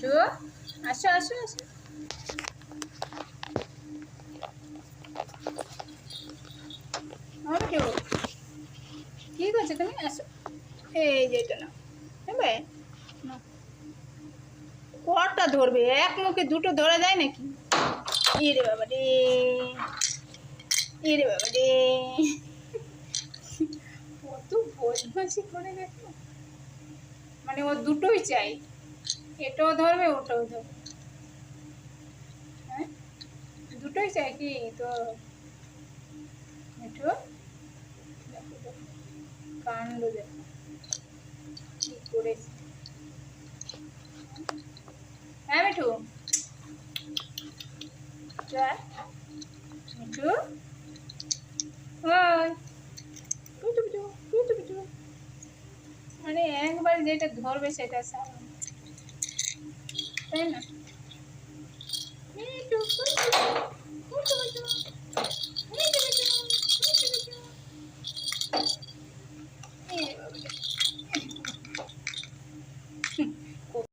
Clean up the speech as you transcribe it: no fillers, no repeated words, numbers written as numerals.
মিঠু আসো আসো আসো। মিঠু কি করছো তুমি? আসো, এই যে এটা নাও, নেবে? নাও। কটা ধরবে? এক মুখে দুটো ধরা যায় নাকি? ইরে বাবা রে, ইরে বাবা রে, কত বদমাশি করে দেখো। মানে ও দুটোই চাই, এটাও ধরবে ওটাও ধরবে। হ্যাঁ, দুটোই চাই কি তো। মিঠু দেখো দেখো, কাণ্ড দেখো কি করেছে। হ্যাঁ মিঠু, যা। মিঠু ওই, মিঠু মিঠু, মিঠু মিঠু, মানে একবার যেটা ধরবে সেটা সারা, তাই না? মিঠু মিঠু মিঠু, মিঠু মিঠু, মিঠু মিঠু, এই বাবা রে।